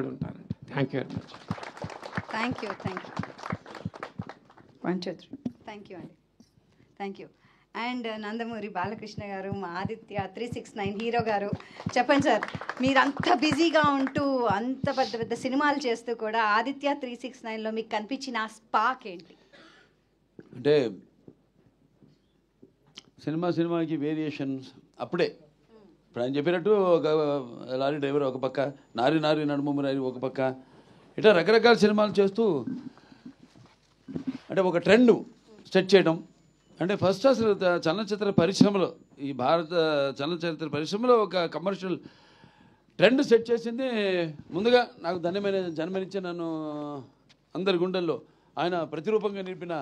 ఉంటానండి. Thank you very much. Thank you. 1 2 3 thank you అండి. Thank you. And Nandamuri Balakrishna గారు, మా ఆదిత్య 369 హీరో గారు, చెప్పండి సార్, మీరు అంత బిజీగా ఉంటూ అంత పెద్ద పెద్ద సినిమాలు చేస్తూ కూడా ఆదిత్య 369లో మీకు కనిపించిన ఆ స్పార్క్ ఏంటి? అంటే సినిమాకి వేరియేషన్స్ అప్పుడే ఇప్పుడు ఆయన చెప్పినట్టు ఒక లారీ డ్రైవర్ ఒక పక్క, నారి నడుము నారి ఒక పక్క, ఇట్లా రకరకాల సినిమాలు చేస్తూ అంటే ఒక ట్రెండ్ సెట్ చేయడం. అంటే ఫస్ట్ అసలు చలనచిత్ర పరిశ్రమలో, ఈ భారత చలనచిత్ర పరిశ్రమలో ఒక కమర్షియల్ ట్రెండ్ సెట్ చేసింది ముందుగా నాకు ధన్యమైన జన్మనిచ్చి నన్ను అందరి గుండెల్లో ఆయన ప్రతిరూపంగా నిలిపిన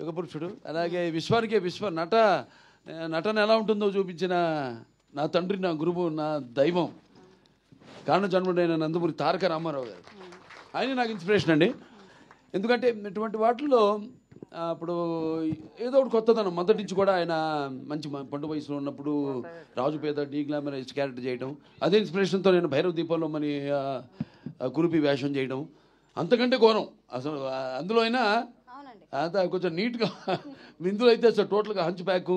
యుగపురుషుడు. అలాగే విశ్వానికే నటన ఎలా ఉంటుందో చూపించిన నా తండ్రి, నా గురువు, నా దైవం, కారణ జన్ముడైన నందమూరి తారక రామారావు గారు. ఆయన నాకు ఇన్స్పిరేషన్ అండి. ఎందుకంటే ఇటువంటి వాటిల్లో అప్పుడు ఏదో ఒకటి కొత్తదనం మొదటి నుంచి కూడా ఆయన మంచి పండు వయసులో ఉన్నప్పుడు రాజు పేద డీ గ్లామరైజ్ క్యారెక్టర్ చేయడం, అదే ఇన్స్పిరేషన్తో నేను భైరవ దీపంలో మని కురుపి వేషం చేయడం అంతకంటే ఘోరం అసలు. అందులో అయినా అంత కొంచెం నీట్గా, ఇందులో అయితే అసలు టోటల్గా హంచ్ ప్యాక్,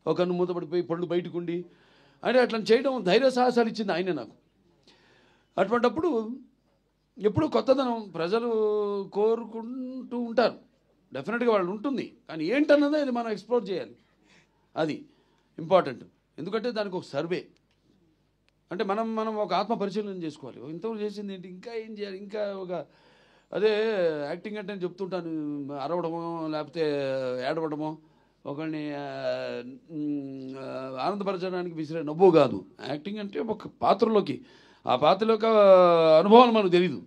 ఒక కన్ను మూతపడిపోయి పళ్ళు బయటకు ఉండి అంటే అట్లా చేయడం ధైర్య సాహసాలు ఇచ్చింది ఆయనే నాకు. అటువంటిప్పుడు ఎప్పుడు కొత్తదనం ప్రజలు కోరుకుంటూ ఉంటారు, డెఫినెట్గా వాళ్ళు ఉంటుంది, కానీ ఏంటన్నదే అది మనం ఎక్స్ప్లోర్ చేయాలి, అది ఇంపార్టెంట్. ఎందుకంటే దానికి ఒక సర్వే అంటే మనం ఒక ఆత్మ పరిశీలన చేసుకోవాలి. ఇంతవరకు చేసింది ఏంటి, ఇంకా ఏం చేయాలి, ఇంకా ఒక అదే యాక్టింగ్ అంటే నేను చెప్తుంటాను, అరవడమో లేకపోతే ఏడవడమో ఒకరిని ఆనందపరచడానికి విసిరే నవ్వు కాదు. యాక్టింగ్ అంటే ఒక పాత్రలోకి, ఆ పాత్రలో యొక్క అనుభవాలు మనకు తెలీదు.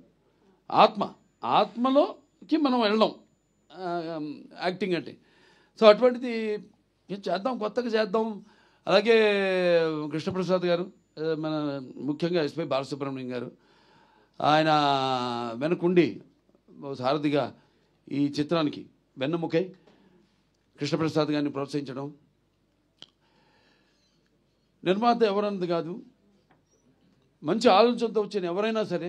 ఆత్మలోకి మనం వెళ్ళడం యాక్టింగ్ అంటే. సో అటువంటిది చేద్దాం, కొత్తగా చేద్దాం. అలాగే కృష్ణప్రసాద్ గారు, మన ముఖ్యంగా ఎస్పి బాలసుబ్రహ్మణ్యం గారు, ఆయన వెనకుండి సారథిగా ఈ చిత్రానికి వెన్నెముకై కృష్ణప్రసాద్ గారిని ప్రోత్సహించడం. నిర్మాత ఎవరన్నది కాదు, మంచి ఆలోచనతో వచ్చిన ఎవరైనా సరే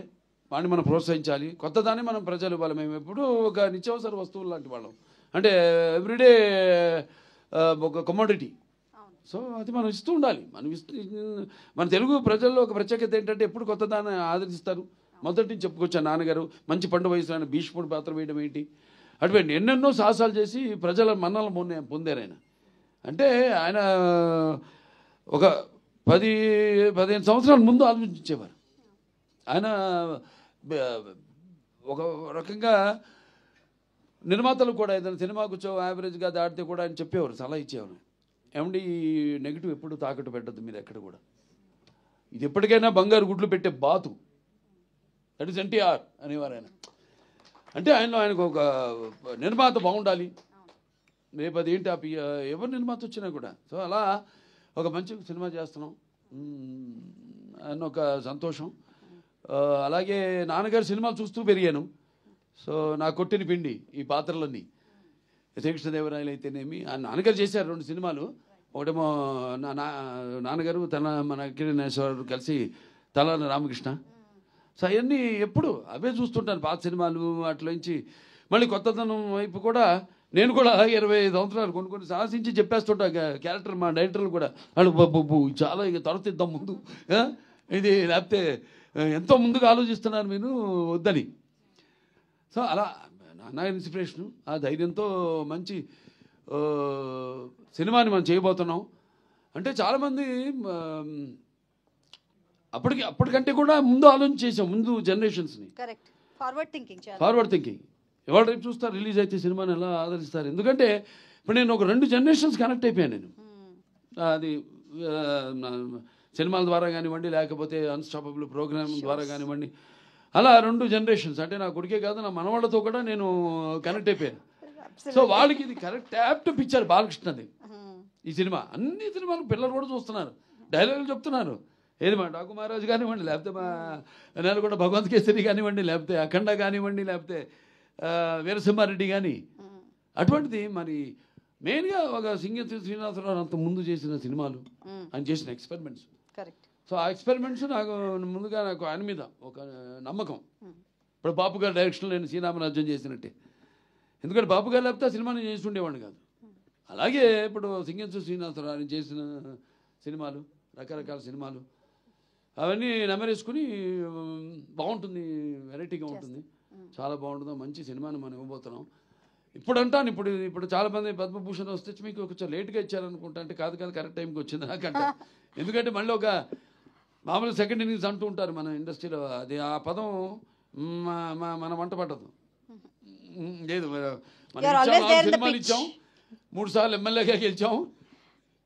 వాడిని మనం ప్రోత్సహించాలి. కొత్తదాన్ని మనం ప్రజలు ఇవ్వాలి. మేము ఎప్పుడు ఒక నిత్యావసర వస్తువులు లాంటి వాళ్ళం, అంటే ఎవ్రీడే ఒక కమోడిటీ. సో అది మనం ఇస్తూ ఉండాలి. మన తెలుగు ప్రజల్లో ఒక ప్రత్యేకత ఏంటంటే ఎప్పుడు కొత్తదాన్ని ఆదరిస్తారు. మొదటి నుంచి చెప్పుకొచ్చాను, నాన్నగారు మంచి పండు వయసులో ఆయన భీష్ముడు పాత్ర వేయడం ఏంటి, అటువంటి ఎన్నెన్నో సాహసాలు చేసి ప్రజల మన్నలను పొందారు ఆయన. అంటే ఆయన ఒక 10-15 సంవత్సరాల ముందు ఆలోచించేవారు. ఆయన ఒక రకంగా నిర్మాతలు కూడా ఏదైనా సినిమాకు యావరేజ్గా దాటితే కూడా ఆయన చెప్పేవారు, సలహా ఇచ్చేవారు, ఏమండి ఈ నెగిటివ్ ఎప్పుడు తాకట్టు పెట్టద్దు మీరు ఎక్కడ కూడా, ఇది ఎప్పటికైనా బంగారు గుడ్లు పెట్టే బాతు, దట్ ఈస్ ఎన్టీఆర్ అనేవారు ఆయన. అంటే ఆయనకు ఒక నిర్మాత బాగుండాలి, రేపు అది ఏంటి ఎవరు నిర్మాత వచ్చినా కూడా. సో అలా ఒక మంచి సినిమా చేస్తున్నాం అన్న ఒక సంతోషం. అలాగే నాన్నగారి సినిమాలు చూస్తూ పెరిగాను. సో నా కొట్టిన పిండి ఈ పాత్రలన్నీ, శ్రీకృష్ణదేవరాయలు అయితేనేమి, నాన్నగారు చేశారు 2 సినిమాలు. ఒకటేమో నాన్నగారు మన కిరణేశ్వరరావు కలిసి తలాన రామకృష్ణ. సో అవన్నీ ఎప్పుడు అవే చూస్తుంటాను, పాత సినిమాలు. అట్లోంచి మళ్ళీ కొత్తదనం వైపు కూడా నేను కూడా 25 సంవత్సరాలు కొన్ని సాహసించి చెప్పేస్తుంటా క్యారెక్టర్. మా డైరెక్టర్లు కూడా వాళ్ళు బాబు చాలా ఇక తొలతిద్దాం ముందు, ఇది లేకపోతే ఎంతో ముందుగా ఆలోచిస్తున్నారు మీరు వద్దని. సో అలా నా ఇన్స్పిరేషను, ఆ ధైర్యంతో మంచి సినిమాని మనం చేయబోతున్నాం. అంటే చాలామంది అప్పటికంటే కూడా ముందు ఆలోచన చేసాం, ముందు జనరేషన్స్ని. Forward thinking. ఎవరు రేపు చూస్తారు, రిలీజ్ అయితే సినిమాని ఎలా ఆదరిస్తారు. ఎందుకంటే ఇప్పుడు నేను ఒక 2 జనరేషన్స్ కనెక్ట్ అయిపోయాను నేను. అది సినిమాల ద్వారా కానివ్వండి, లేకపోతే అన్స్టాపబుల్ ప్రోగ్రామ్ ద్వారా కానివ్వండి, అలా 2 జనరేషన్స్. అంటే నా కొడుకే కాదు, నా మనవాళ్ళతో కూడా నేను కనెక్ట్ అయిపోయాను. సో వాళ్ళకి ఇది కరెక్ట్ యాప్ట్ పిక్చర్ బాలకృష్ణది ఈ సినిమా. అన్ని సినిమాలు పిల్లలు కూడా చూస్తున్నారు, డైలాగులు చెప్తున్నారు. ఏది మా డాకు మహారాజు కానివ్వండి, లేకపోతే మా నెలకొండ భగవంత్ కేసరి కానివ్వండి, లేకపోతే అఖండ కానివ్వండి, లేకపోతే వీరసింహారెడ్డి కానీ. అటువంటిది మరి మెయిన్గా ఒక సింగతి శ్రీనివాసరావు అంత ముందు చేసిన సినిమాలు, ఆయన చేసిన ఎక్స్పెరిమెంట్స్. సో ఆ ఎక్స్పెరిమెంట్స్ ముందుగా నాకు ఆయన మీద ఒక నమ్మకం. ఇప్పుడు బాపు గారి డైరెక్షన్లో నేను శ్రీరామరాజ్యం చేసినట్టే. ఎందుకంటే బాపు గారు లేకపోతే ఆ సినిమా నేను చేసి ఉండేవాడిని కాదు. అలాగే ఇప్పుడు సింగంసు శ్రీనివాసరావు ఆయన చేసిన సినిమాలు, రకరకాల సినిమాలు అవన్నీ నెమరేసుకుని బాగుంటుంది, వెరైటీగా ఉంటుంది, చాలా బాగుంటుంది, మంచి సినిమాని మనం ఇవ్వబోతున్నాం. ఇప్పుడు అంటాను, ఇప్పుడు చాలామంది పద్మభూషణ్ వస్తే మీకు కొంచెం లేట్గా ఇచ్చారనుకుంటా అంటే కాదు కరెక్ట్ టైంకి వచ్చింది నాకంట. ఎందుకంటే మళ్ళీ ఒక మామూలు సెకండ్ ఇన్నింగ్స్ అంటూ ఉంటారు మన ఇండస్ట్రీలో, అది ఆ పదం మన వంట పట్టదు. లేదు, సినిమాలు ఇచ్చాం, 3 సార్లు ఎమ్మెల్యేగా గెలిచాం,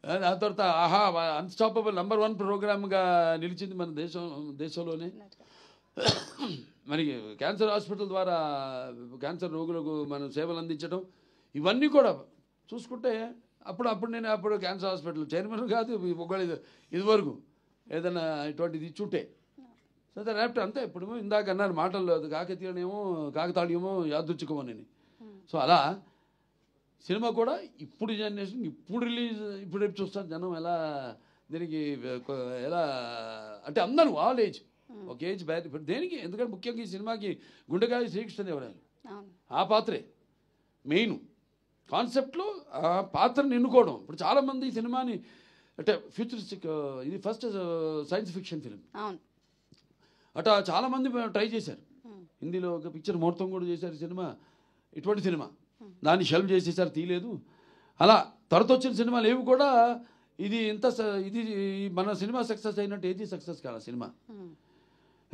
దాని తర్వాత ఆహా అన్స్టాపబుల్ #1 ప్రోగ్రామ్గా నిలిచింది మన దేశంలోనే. మరి క్యాన్సర్ హాస్పిటల్ ద్వారా క్యాన్సర్ రోగులకు మనం సేవలు అందించడం, ఇవన్నీ కూడా చూసుకుంటే అప్పుడు నేను క్యాన్సర్ హాస్పిటల్ చైర్మన్ కాదు ఒకవేళ ఇదివరకు ఏదైనా ఇటువంటిది ఇచ్చుంటే సో రేపు అంతే. ఇప్పుడు ఇందాక అన్నారు మాటల్లో కాకతాళీయమో యాదృచ్ఛికమోనని. సో అలా సినిమా కూడా ఇప్పుడు జనరేషన్ ఇప్పుడు రేపు చూస్తారు జనం ఎలా దీనికి ఎలా అంటే అందరూ ఆల్ ఏజ్ ఒక ఏజ్ బ్యాడ్. ఇప్పుడు దేనికి, ఎందుకంటే ముఖ్యంగా ఈ సినిమాకి గుండెకాయ శ్రీకృష్ణదేవరాయలు ఆ పాత్రే మెయిన్ కాన్సెప్ట్లో, ఆ పాత్రను ఎన్నుకోవడం. ఇప్పుడు చాలామంది ఈ సినిమాని అంటే ఫ్యూచరిస్టిక్, ఇది ఫస్ట్ సైన్స్ ఫిక్షన్ ఫిలిం అట్లా చాలామంది ట్రై చేశారు. హిందీలో ఒక పిక్చర్ ముహూర్తం కూడా చేశారు సినిమా, ఇటువంటి సినిమా దాన్ని షెల్ఫ్ చేసేసారు, తీయలేదు. అలా తర్వాత వచ్చిన సినిమాలు ఏవి కూడా ఇది మన సినిమా సక్సెస్ అయినట్టు ఏది సక్సెస్ కాదు సినిమా.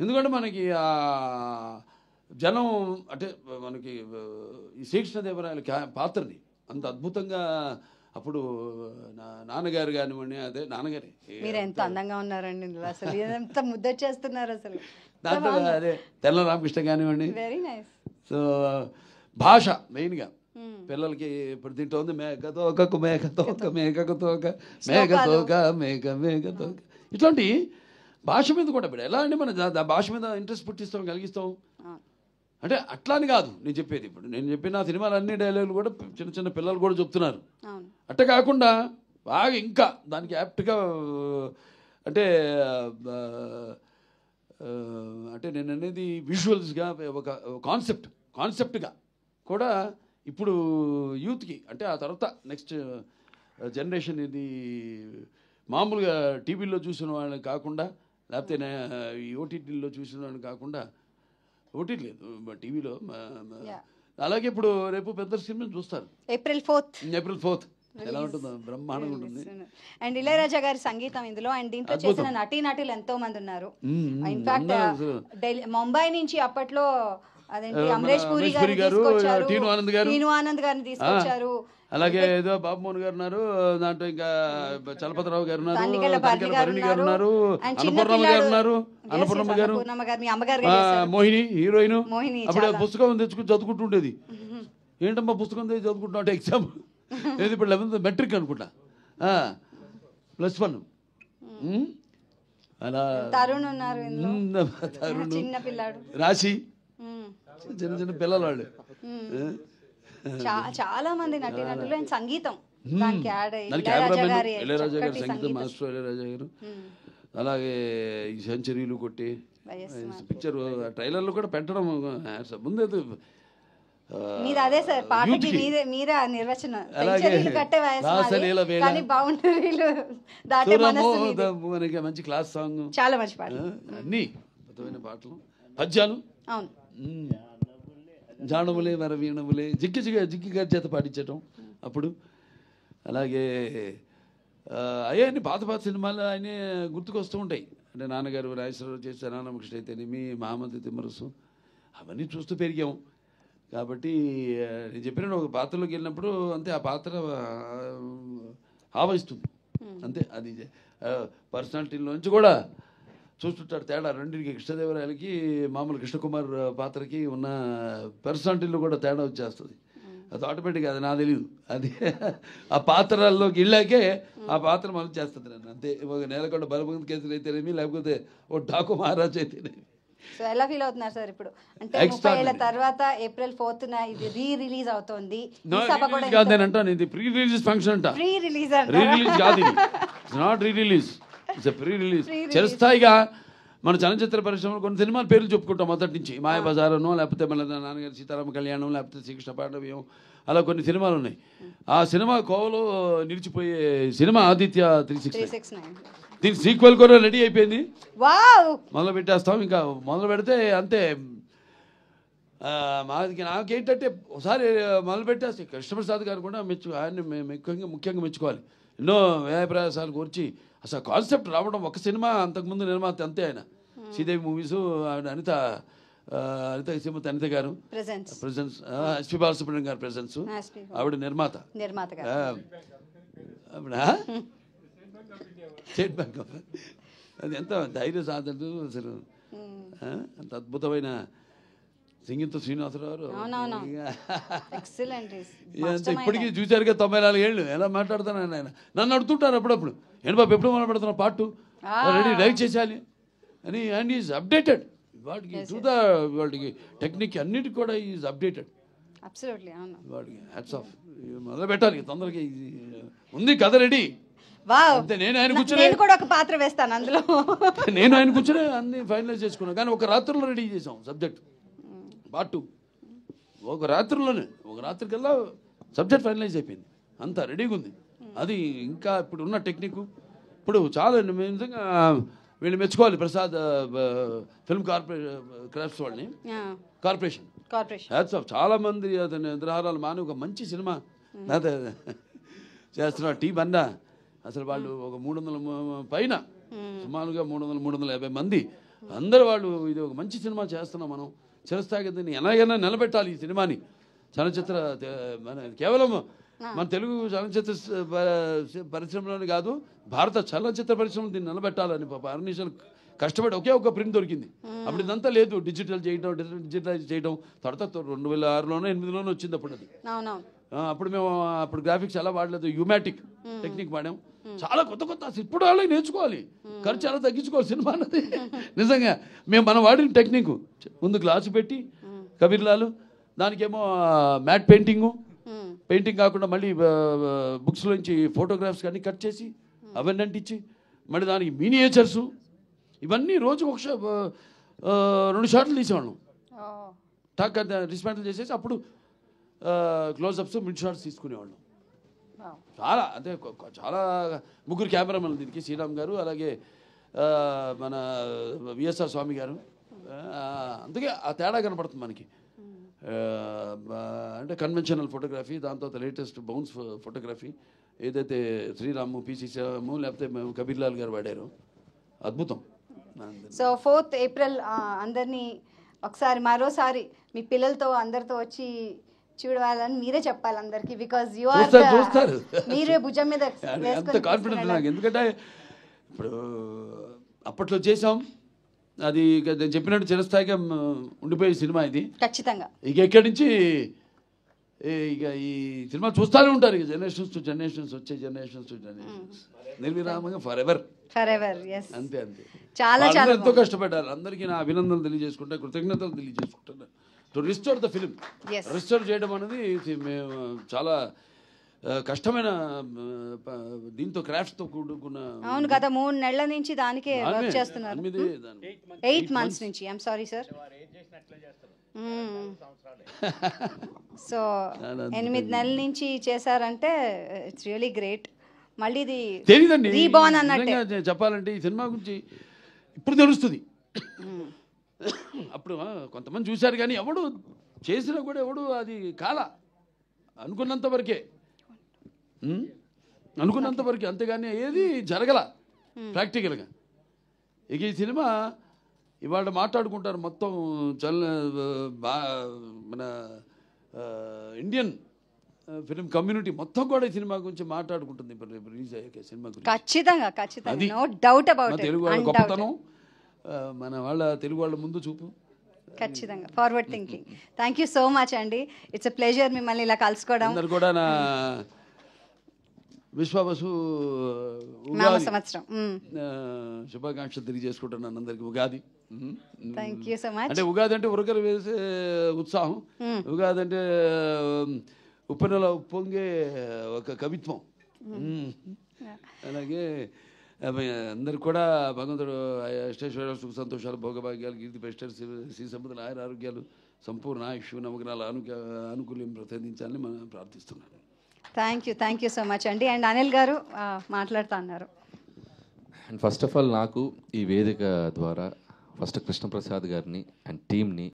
ఎందుకంటే మనకి జనం అంటే మనకి ఈ శ్రీకృష్ణదేవరాయల పాత్రని అంత అద్భుతంగా అప్పుడు నాన్నగారు కానివ్వండి, అదే నాన్నగారి మీరు ఎంత అందంగా ఉన్నారండి, అసలు ఎంత ముద్దొచ్చేస్తున్నారు అసలు. దాంట్లో అదే తెల్ల రామకృష్ణ కానివ్వండి. Very nice. సో భాష మెయిన్గా పిల్లలకి ఇప్పుడు తింటోంది మేఘతోక మేఘతోక మేఘతోక మేఘతోక మేఘతోక ఇట్లాంటి భాష మీద కూడా ఇప్పుడు ఎలా అంటే మన భాష మీద ఇంట్రెస్ట్ పుట్టిస్తాం, కలిగిస్తాం. అంటే అట్లా అని కాదు నేను చెప్పేది. ఇప్పుడు నేను చెప్పిన సినిమాలు అన్ని డైలాగులు కూడా చిన్న చిన్న పిల్లలు కూడా చెప్తున్నారు. అట్ట కాకుండా బాగా ఇంకా దానికి యాప్ట్గా అంటే నేను అనేది విజువల్స్గా ఒక కాన్సెప్ట్గా కూడా ఇప్పుడు యూత్కి అంటే ఆ తర్వాత నెక్స్ట్ జనరేషన్ ఇది మామూలుగా టీవీలో చూసిన వాళ్ళని కాకుండా, లేకపోతే ఈ ఓటీటీలో చూసిన వాళ్ళని కాకుండా, ఓటీటీ లేదు టీవీలో, అలాగే ఇప్పుడు రేపు పెద్ద సినిమా చూస్తారు April 4th ఎలా ఉంటుందో బ్రహ్మాండంగా ఉంటుంది. అండ్ ఇళయరాజా గారి సంగీతం ఇందులో, అండ్ దీంట్లో చేసిన నటీనటులు ఎంతో మంది ఉన్నారు. ఇన్ఫాక్ట్ ముంబై నుంచి అప్పట్లో అదేంటి అమరేష్ పూరి గారు, టీను ఆనంద్ గారిని తీసుకొచ్చారు. అలాగే ఏదో బాబుమోహన్ గారు ఉన్నారు, దాంట్లో ఇంకా చలపతిరావు గారు ఉన్నారు, భరణి గారు ఉన్నారు, అన్నపూర్ణమ్మ గారు ఉన్నారు, అన్నపూర్ణమ్మ గారు, మోహిని హీరోయిన్. అప్పుడు పుస్తకం తెచ్చుకుని చదువుకుంటుండేది. ఏంటమ్మా పుస్తకం తెచ్చి చదువుకుంటున్నా అంటే ఎగ్జామ్ ఏది ఇప్పుడు 11th మెట్రిక్ అనుకుంటా, +1. అలా తరుణ్ ఉన్నారు, రాశి చిన్న చిన్న పిల్లలు వాళ్ళు. చాలా మంది నటీనటులు అండ్ సంగీతం ఇళయరాజా గారి సంగీతం మాస్టర్ ఇళయరాజా గారు. అలాగే ఈ సెంచరీలు కొట్టి పిక్చర్ ట్రైలర్లు కూడా పెట్టడం ముందు అదే సార్ పాటకి మీరే నిర్వచనం. మంచి క్లాస్ సాంగ్, చాలా మంచి పాట, అన్ని అద్భుతమైన పాటలు, పద్యాలు, జానములే వరవీణములే జిక్కి గారి చేత పాటించటం అప్పుడు. అలాగే అయ్యాన్ని పాత సినిమాలు ఆయనే గుర్తుకొస్తూ ఉంటాయి. అంటే నాన్నగారు రాజేశ్వరరావు చేసే రామకృష్ణ అయితేనేమి, మహామంతి తిమ్మరసు, అవన్నీ చూస్తూ పెరిగాం. కాబట్టి నేను చెప్పిన ఒక పాత్రలోకి వెళ్ళినప్పుడు అంతే ఆ పాత్ర ఆవహిస్తుంది అంతే. అది పర్సనాలిటీలో నుంచి కూడా చూస్తుంటాడు తేడా. రెండింటికి కృష్ణదేవరాయలకి మామూలు కృష్ణకుమార్ పాత్రకి ఉన్న పర్సనాలిటీలో కూడా తేడా వచ్చేస్తుంది. అది ఆటోమేటిక్గా, అది నాకు తెలియదు. అది ఆ పాత్రల్లోకి వెళ్ళాకే ఆ పాత్ర మనం చేస్తుంది నన్ను అంతే. ఒక నేలకొండ బలవంత్ కేసులు అయితేనేమి, లేకపోతే ఓ డాకు మహారాజ్ అయితేనేమి. సో ఎలా ఫీల్ అవుతున్నారు సార్ ఇప్పుడు? అంటే 30 ఏళ్ల తర్వాత April 4th ఇది రిలీజ్ అవుతోంది. అంటాను ఇది ప్రీ రిలీజ్ ఫంక్షన్ అంట. ప్రీ రిలీజ్ కాదు, ఇది not re release. It's pre release. చిరస్థాయిగా మన చలనచిత్ర పరిశ్రమలో కొన్ని సినిమాల పేర్లు చెప్పుకుంటాం మొదటి నుంచి. మాయాబజార్ అనో, లేకపోతే మన నాన్నగారి సీతారామ కళ్యాణం, లేకపోతే శ్రీకృష్ణ పాండవ్యం, అలా కొన్ని సినిమాలు ఉన్నాయి. ఆ సినిమా కోవలో నిలిచిపోయే సినిమా ఆదిత్య 369. దీనికి సీక్వెల్ కూడా రెడీ అయిపోయింది. మొదలు పెట్టేస్తాం. ఇంకా మొదలు పెడితే అంతే. నాకేంటంటే ఒకసారి మొదలు పెట్టేస్తే కృష్ణప్రసాద్ గారు కూడా ఆయన్ని ముఖ్యంగా మెచ్చుకోవాలి. ఎన్నో వ్యయప్రయాసాలు కూర్చి అసలు కాన్సెప్ట్ రావడం. ఒక సినిమా అంతకుముందు నిర్మాత అంతే ఆయన. శ్రీదేవి మూవీస్, అనిత శ్రీమతి అనిత గారు ప్రెజెన్స్, ఎస్పి బాలసుబ్రహ్మణ్యం గారు ప్రెజెన్స్, ఆవిడ నిర్మాత. స్టేట్ బ్యాంక్ అది ఎంత ధైర్య సాధన అసలు. అంత అద్భుతమైన సింగింతో శ్రీనివాసరావు ఇప్పటికీ చూశారుగా 94 ఏళ్ళు. ఎలా మాట్లాడుతాను ఆయన. నన్ను అడుగుతుంటారు అప్పుడప్పుడు, ఏంటి బాబు ఎప్పుడు మొదలు పెడుతున్నా పార్ట్ 2 రెడీ రైట్ చేసేయాలి అని. And is updated. వాటికి టెక్నిక్ అన్నిటికి కూడా ఈజ్ అప్డేటెడ్. వాటికి హ్యాట్స్ ఆఫ్. మొదలు పెట్టాలి తొందరగా. ఉంది కథ రెడీ. నేను ఆయన కూర్చొని పాత్ర వేస్తాను అందులో. నేను ఆయన కూర్చొని అన్ని ఫైనలైజ్ చేసుకున్నాను. కానీ ఒక రాత్రిలో రెడీ చేసాం సబ్జెక్ట్ పార్ట్ 2. ఒక రాత్రికల్లా సబ్జెక్ట్ ఫైనలైజ్ అయిపోయింది. అంతా రెడీగా ఉంది. అది ఇంకా ఇప్పుడు ఉన్న టెక్నిక్ ఇప్పుడు చాలా నిజంగా వీళ్ళు మెచ్చుకోవాలి. ప్రసాద్ ఫిల్మ్ క్రాఫ్ట్స్ వాళ్ళని, కార్పొరేషన్ హ్యాట్స్ ఆఫ్. చాలా మంది అతని నిద్రాహారాలు మాని ఒక మంచి సినిమా చేస్తున్నారు. టీం అన్నా అసలు వాళ్ళు ఒక 300 పైన, సుమారుగా 350 మంది అందరు వాళ్ళు ఇది ఒక మంచి సినిమా చేస్తున్నాం మనం. చిరస్థాయిగా దీన్ని ఎలాగైనా నిలబెట్టాలి ఈ సినిమాని. చలనచిత్ర కేవలం మన తెలుగు చలనచిత్ర పరిశ్రమలోనే కాదు, భారత చలనచిత్ర పరిశ్రమలో దీన్ని నిలబెట్టాలని అర్నిషాలు కష్టపడి ఒకే ఒక ప్రింట్ దొరికింది. అప్పుడు ఇదంతా లేదు. డిజిటలైజ్ చేయడం తర్వాత 2006లోనో 2008లోనో వచ్చింది. అప్పుడు అది అప్పుడు మేము గ్రాఫిక్స్ ఎలా వాడలేదు, యూమాటిక్ టెక్నిక్ వాడాం. చాలా కొత్త ఇప్పుడు వాళ్ళకి నేర్చుకోవాలి. ఖర్చు ఎలా తగ్గించుకోవాలి సినిమా అన్నది. నిజంగా మనం వాడిన టెక్నిక్ ముందు గ్లాసు పెట్టి కబీర్లాలు, దానికేమో మ్యాట్ పెయింటింగ్ కాకుండా మళ్ళీ బుక్స్లోంచి ఫోటోగ్రాఫ్స్ కానీ కట్ చేసి అవన్నీ అంటించి మళ్ళీ దానికి మినియేచర్స్ ఇవన్నీ రోజు 2 షాట్లు తీసేవాళ్ళం. టాక్ డిస్మాంటిల్ చేసేసి అప్పుడు క్లోజ్అప్స్, మిడ్ షాట్స్ తీసుకునేవాళ్ళం. చాలా అంటే చాలా 3 కెమెరామెన్లు దీనికి. శ్రీరామ్ గారు, అలాగే మన విఎస్ఆర్ స్వామి గారు. అందుకే ఆ తేడా కనపడుతుంది మనకి. అంటే కన్వెన్షనల్ ఫోటోగ్రఫీ, దాని తర్వాత లేటెస్ట్ బౌన్స్ ఫోటోగ్రఫీ ఏదైతే శ్రీరాము, పిసి శ్రీరాము, లేకపోతే కబీర్లాల్ గారు వాడారు. అద్భుతం. సో 4th ఏప్రిల్ అందరినీ ఒకసారి మరోసారి మీ పిల్లలతో అందరితో వచ్చి చూడాలని మీరే చెప్పాలి అందరికి. బికాజ్ యు ఆర్ చూస్తారు, మీరే భుజం మీద అంత కాన్ఫిడెన్స్ నాకు. ఎందుకంటే ఇప్పుడు అప్పట్లో చేసాం, అది నేను చెప్పినట్టు చిరస్థాయిగా ఉండిపోయే సినిమా ఇది ఖచ్చితంగా. ఇక ఎక్కడి నుంచి ఇక ఈ సినిమా చూస్తూనే ఉంటారు. ఇక జనరేషన్స్ టు జనరేషన్స్, వచ్చే జనరేషన్స్ టు జనరేషన్స్, నిర్విరామంగా ఫర్ ఎవర్. అంతే అంతే. చాలా ఎంతో కష్టపడ్డారు. అందరికీ నా అభినందనలు తెలియజేసుకుంటా, కృతజ్ఞతలు తెలియజేసుకుంటాను. To restore the film. Restore చేయడం అనేది మేము చాలా కష్టమైన, దీంతో క్రాఫ్ట్స్తో కూడుకున్న. అవును కదా, 3 నెలల నుంచి దానికే వర్క్ చేస్తున్నారు. 8 months నుంచి. I'm sorry sir. సో 8 నెలల నుంచి చేశారంటే ఇట్స్ రియలీ గ్రేట్. మళ్ళీ ఇది తెలియదండి, రీబార్న్ అన్నట్టు చెప్పాలంటే. ఈ సినిమా గురించి ఇప్పుడు తెలుస్తుంది. అప్పుడు కొంతమంది చూశారు కానీ ఎవడు చేసినా కూడా ఎవడు అది కాలా. అనుకున్నంత వరకే, అంతేగాని ఏది జరగల ప్రాక్టికల్గా. ఇక ఈ సినిమా ఇవాళ మాట్లాడుకుంటారు మొత్తం మన ఇండియన్ ఫిలిం కమ్యూనిటీ మొత్తం కూడా ఈ సినిమా గురించి మాట్లాడుకుంటుంది. రిలీజ్ అయ్యాక సినిమా గురించి ఖచ్చితంగా no doubt about it. Telugu వాళ్ళ గొప్పతనం, మన వాళ్ళ తెలుగు వాళ్ళ ముందు చూపు ఖచ్చితంగా. Forward thinking. Thank you so much అండి. ఇట్స్ ఎ ప్లెజర్ మిమ్మల్ని ఇలా కలుసుకోవడం. అందరు కూడా నా విశ్వావసు సంవత్సరం శుభాకాంక్షలు తెలియజేసుకుంటున్నాను అందరికి. Ugadi thank you so much. అంటే ఉగాది అంటే ఉరకలు వేసే ఉత్సాహం, ఉగాది అంటే ఉప్పెనలో ఉప్పొంగే ఒక కవిత్వం. అలాగే అందరికి కూడా భగవంతుడు అష్టేశ్వర సుఖ సంతోషాలు భోగభాగ్యాలు కీర్తి ప్రతిష్టలు శ్రీ సంపదలు ఆయుర ఆరోగ్యాలు సంపూర్ణ ఆయుష్ నవగ్రహాల అనుకూల్యం ప్రసాదించాలని మనం ప్రార్థిస్తున్నాను. థ్యాంక్ యూ సో మచ్ అండి. అండ్ అనిల్ గారు మాట్లాడుతా అన్నారు. అండ్ ఫస్ట్ ఆఫ్ ఆల్ నాకు ఈ వేదిక ద్వారా ఫస్ట్ కృష్ణప్రసాద్ గారిని అండ్ టీమ్ని